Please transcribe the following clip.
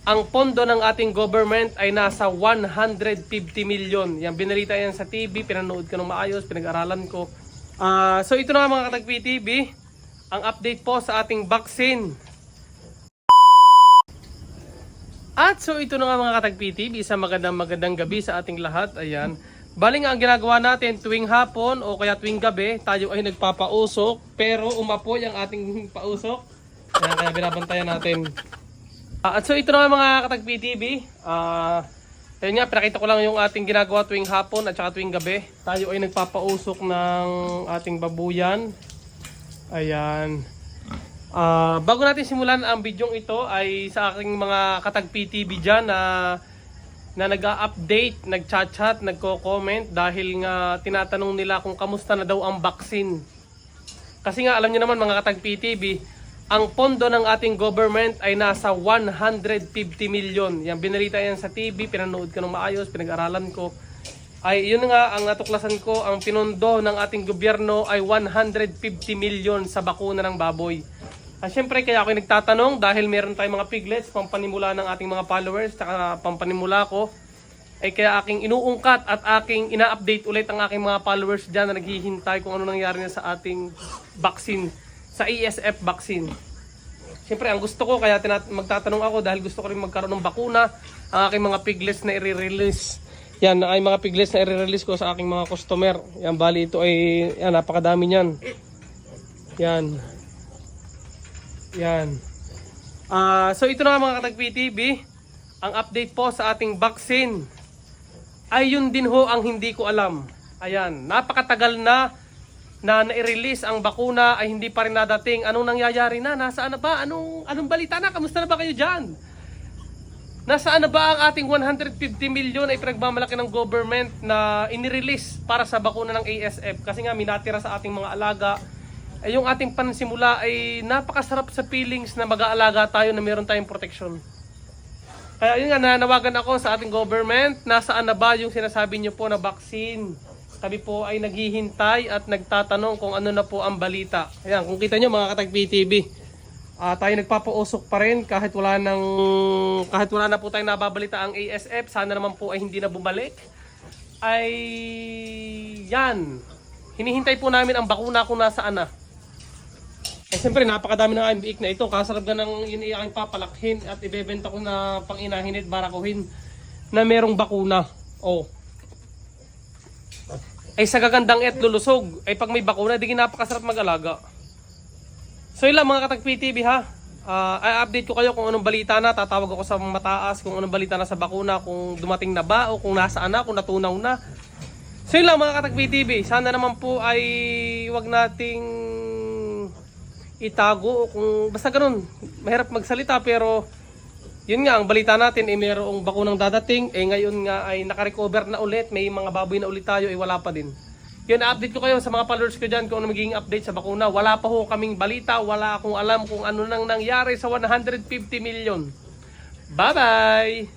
ang pondo ng ating government ay nasa 150 million. Yan, binalita yan sa TV, pinanood ko ng maayos, pinag-aralan ko. So ito na nga mga Katagpi-TV, ang update po sa ating vaccine. At so ito na nga mga Katagpi-TV, isang magandang gabi sa ating lahat. Ayan. Baling ang ginagawa natin tuwing hapon o kaya tuwing gabi, tayo ay nagpapausok, pero umapoy ang ating pausok. Ayan, kaya binabantayan natin. At so ito na nga mga Katagpi-TV, ayun nga, pinakita ko lang yung ating ginagawa tuwing hapon at saka tuwing gabi. Tayo ay nagpapausok ng ating babuyan. Ayan. Bago natin simulan ang bidyong ito ay sa aking mga Katagpi-TV dyan na nag-update, nag-chat-chat, nagko-comment dahil nga tinatanong nila kung kamusta na daw ang vaccine. Kasi nga alam niyo naman mga Katagpi-TV, ang pondo ng ating government ay nasa 150 million. Yan, binalita yan sa TV, pinanood ko ng maayos, pinag-aralan ko. Ay yun nga ang natuklasan ko, ang pinundo ng ating gobyerno ay 150 million sa bakuna ng baboy. Siyempre kaya ako nagtatanong dahil meron tayong mga piglets, pampanimula ng ating mga followers, saka pampanimula ko. Ay kaya aking inuungkat at aking ina-update ulit ang aking mga followers dyan na naghihintay kung ano nangyari na sa ating vaccine, sa ESF vaccine. Siyempre ang gusto ko, kaya magtatanong ako dahil gusto ko rin magkaroon ng bakuna, ang aking mga piglets na i-release. Yan ay mga piglets na i-release ko sa aking mga customer. Yan, bali ito ay yan, napakadami niyan. Yan. Yan. So ito na mga Katagpi-TV, ang update po sa ating vaccine. Ay yun din ho ang hindi ko alam. Ayan, napakatagal na na-release ang bakuna ay hindi pa rin nadating. Anong nangyayari na? Nasaan na ba? Anong balita na? Kamusta na ba kayo dyan? Nasaan na ba ang ating 150 million ay pinagmamalaki ng government na inirelease para sa bakuna ng ASF? Kasi nga minatira sa ating mga alaga. Ay yung ating pansimula ay napakasarap sa feelings na mag-aalaga tayo na meron tayong protection. Kaya yun nga, nanawagan ako sa ating government, nasaan na ba yung sinasabi nyo po na vaccine? Kami po ay naghihintay at nagtatanong kung ano na po ang balita. Ayan, kung kita nyo mga Katagpi-TV, tayo nagpapausok pa rin kahit wala na po tayong nababalita ang ASF. Sana naman po ay hindi na bumalik. Ay yan, hinihintay po namin ang bakuna kung nasaan na. Siyempre napakadami ng IMBIC na ito. Kasarap ga ng yun aking papalakhin at ibebenta ko na pang-inahinit barakuhin na merong bakuna. Ay sa gagandang lulusog. Ay pag may bakuna, di napakasarap mag-alaga. So yun lang mga Katagpi-TV ha. I-update ko kayo kung anong balita na. Tatawag ako sa mataas kung anong balita na sa bakuna. Kung dumating na ba o kung nasaan na, kung natunaw na. So yun lang mga Katagpi-TV. Sana naman po ay wag nating itago o kung basta ganun. Mahirap magsalita pero yun nga ang balita natin ay mayroong bakunang dadating. Ngayon nga ay nakarecover na ulit. May mga baboy na ulit tayo ay wala pa din. Yun, update ko kayo sa mga followers ko dyan kung ano magiging update sa bakuna. Wala pa ho kaming balita. Wala akong alam kung ano nang nangyari sa 150 million. Bye bye!